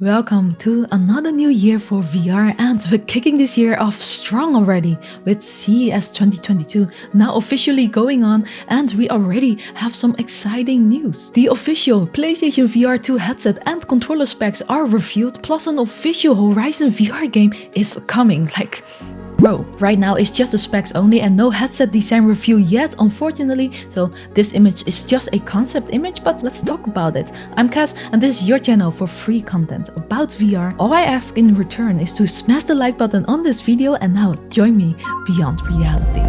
Welcome to another new year for VR, and we're kicking this year off strong already with CES 2022 now officially going on, and we already have some exciting news. The official PlayStation VR 2 headset and controller specs are revealed, plus an official Horizon VR game is coming. Bro, right now it's just the specs only and no headset design review yet, unfortunately, so this image is just a concept image, but let's talk about it. I'm Cass and this is your channel for free content about VR. All I ask in return is to smash the like button on this video and now join me beyond reality.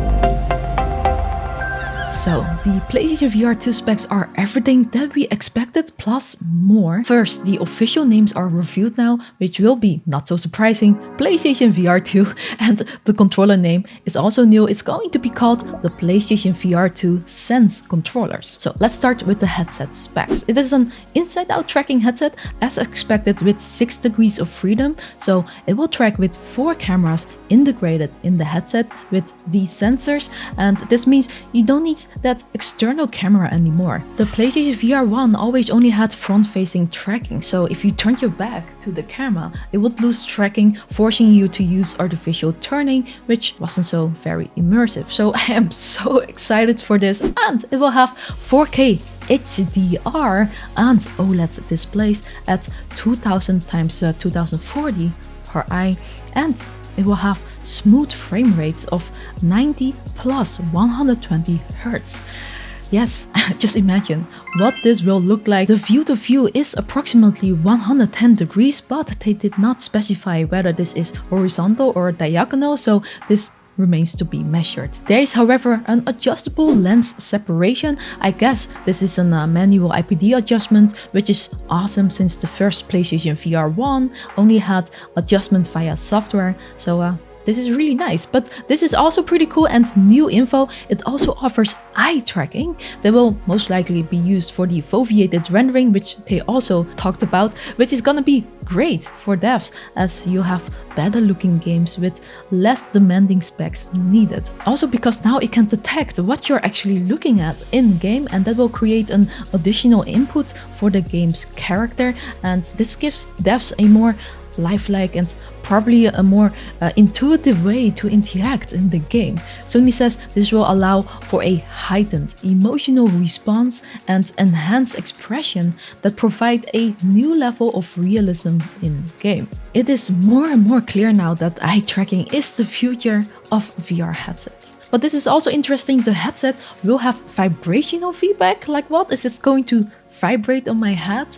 So, the PlayStation VR 2 specs are everything that we expected plus more. First, the official names are revealed now, which will be, not so surprising, PlayStation VR 2, and the controller name is also new. It's going to be called the PlayStation VR 2 Sense controllers. So let's start with the headset specs. It is an inside-out tracking headset as expected with 6 degrees of freedom, so it will track with 4 cameras integrated in the headset with these sensors, and this means you don't need that external camera anymore. The PlayStation VR 1 always only had front-facing tracking, so if you turned your back to the camera, it would lose tracking, forcing you to use artificial turning, which wasn't so very immersive. So I am so excited for this, and it will have 4K HDR and OLED displays at 2000 x 2040 per eye, and it will have smooth frame rates of 90 plus 120 Hz. Yes, just imagine what this will look like. The view to view is approximately 110 degrees, but they did not specify whether this is horizontal or diagonal, so this remains to be measured. There is, however, an adjustable lens separation. I guess this is a manual IPD adjustment, which is awesome since the first PlayStation VR 1 only had adjustment via software, so this is really nice. But this is also pretty cool and new info. It also offers eye tracking that will most likely be used for the foveated rendering, which they also talked about, which is gonna be great for devs as you have better looking games with less demanding specs needed. Also because now it can detect what you're actually looking at in game, and that will create an additional input for the game's character, and this gives devs a more lifelike and probably a more intuitive way to interact in the game. Sony says this will allow for a heightened emotional response and enhanced expression that provide a new level of realism in game. It is more and more clear now that eye tracking is the future of VR headsets. But this is also interesting, the headset will have vibrational feedback. Like, what is it going to vibrate on my head?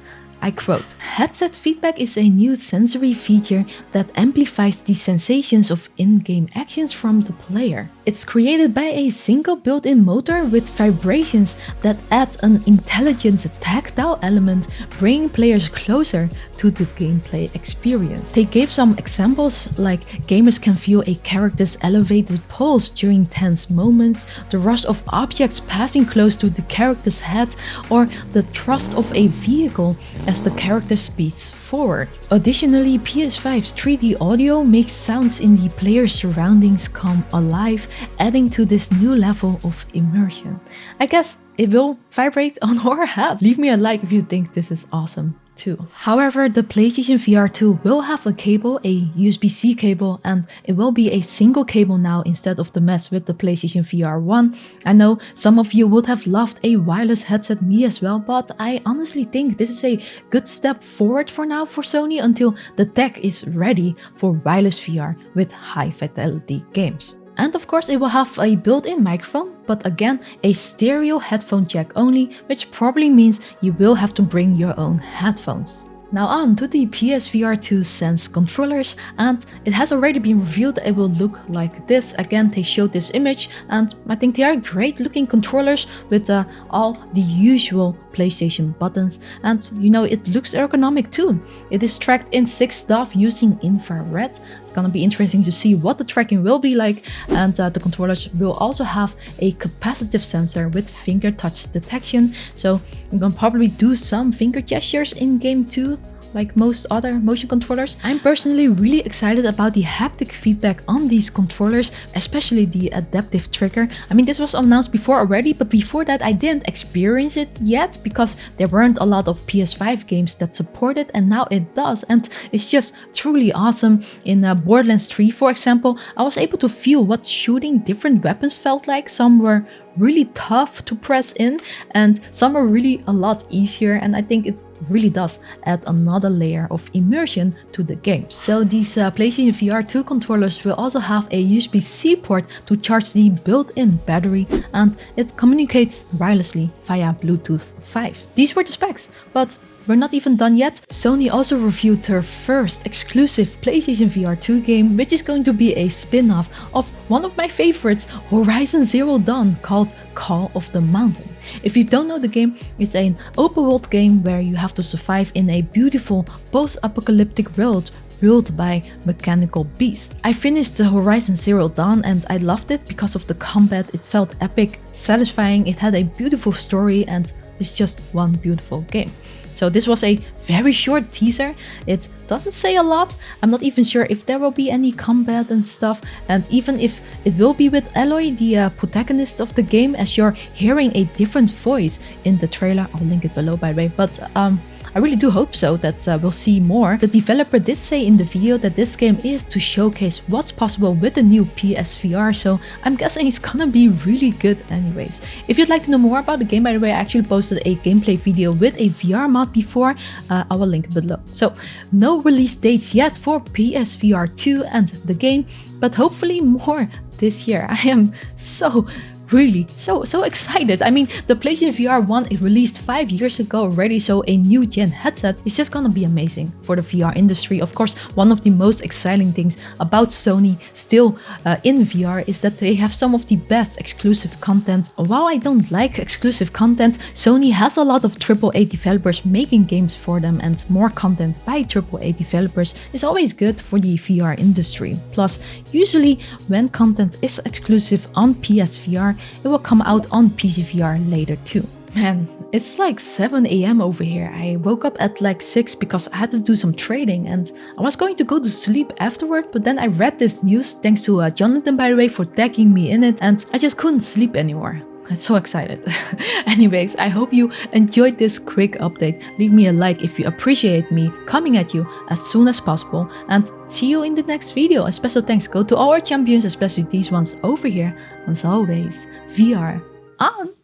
I quote, "Headset feedback is a new sensory feature that amplifies the sensations of in-game actions from the player. It's created by a single built-in motor with vibrations that add an intelligent tactile element, bringing players closer to the gameplay experience." They gave some examples, like gamers can feel a character's elevated pulse during tense moments, the rush of objects passing close to the character's head, or the thrust of a vehicle as the character speeds forward. Additionally, PS5's 3D audio makes sounds in the player's surroundings come alive, adding to this new level of immersion. I guess it will vibrate on our head. Leave me a like if you think this is awesome too. However, the PlayStation VR 2 will have a cable, a USB-C cable, and it will be a single cable now instead of the mess with the PlayStation VR 1. I know some of you would have loved a wireless headset, me as well, but I honestly think this is a good step forward for now for Sony until the tech is ready for wireless VR with high fidelity games. And of course it will have a built-in microphone, but again a stereo headphone jack only, which probably means you will have to bring your own headphones. Now on to the PSVR 2 Sense controllers, and it has already been revealed that it will look like this. Again, they showed this image, and I think they are great looking controllers with all the usual PlayStation buttons, and you know, it looks ergonomic too. It is tracked in 6 stuff using infrared. It's gonna be interesting to see what the tracking will be like, and the controllers will also have a capacitive sensor with finger touch detection, so I'm gonna probably do some finger gestures in game too. like most other motion controllers. I'm personally really excited about the haptic feedback on these controllers, especially the adaptive trigger. I mean, this was announced before already, but before that I didn't experience it yet because there weren't a lot of PS5 games that support it, and now it does, and it's just truly awesome. In Borderlands 3, for example, I was able to feel what shooting different weapons felt like. Some were really tough to press in and some are really a lot easier, and I think it really does add another layer of immersion to the games. So these PlayStation VR 2 controllers will also have a USB-C port to charge the built-in battery, and it communicates wirelessly via Bluetooth 5. These were the specs, but we're not even done yet. Sony also reviewed their first exclusive PlayStation VR 2 game, which is going to be a spin-off of one of my favorites, Horizon Zero Dawn, called Call of the Mountain. If you don't know the game, it's an open world game where you have to survive in a beautiful post-apocalyptic world ruled by mechanical beasts. I finished the Horizon Zero Dawn and I loved it because of the combat. It felt epic, satisfying, it had a beautiful story, and it's just one beautiful game. So this was a very short teaser. It doesn't say a lot. I'm not even sure if there will be any combat and stuff, and even if it will be with Aloy, the protagonist of the game, as you're hearing a different voice in the trailer. I'll link it below, by the way, but I really do hope so that we'll see more. The developer did say in the video that this game is to showcase what's possible with the new PSVR, so I'm guessing it's gonna be really good anyways. If you'd like to know more about the game, by the way, I actually posted a gameplay video with a VR mod before. I will link it below. So no release dates yet for PSVR 2 and the game, but hopefully more this year. I am really so excited. I mean, the PlayStation VR 1, it released 5 years ago already, so a new gen headset is just gonna be amazing for the VR industry. Of course, one of the most exciting things about Sony still in VR is that they have some of the best exclusive content. While I don't like exclusive content, Sony has a lot of AAA developers making games for them, and more content by AAA developers is always good for the VR industry. Plus, usually when content is exclusive on PSVR, it will come out on PCVR later too. Man, it's like 7 AM over here. I woke up at like 6 because I had to do some trading, and I was going to go to sleep afterward, but then I read this news, thanks to Jonathan, by the way, for tagging me in it, and I just couldn't sleep anymore. I'm so excited. Anyways, I hope you enjoyed this quick update. Leave me a like if you appreciate me coming at you as soon as possible, and see you in the next video. A special thanks go to all our champions, especially these ones over here. As always, VR on!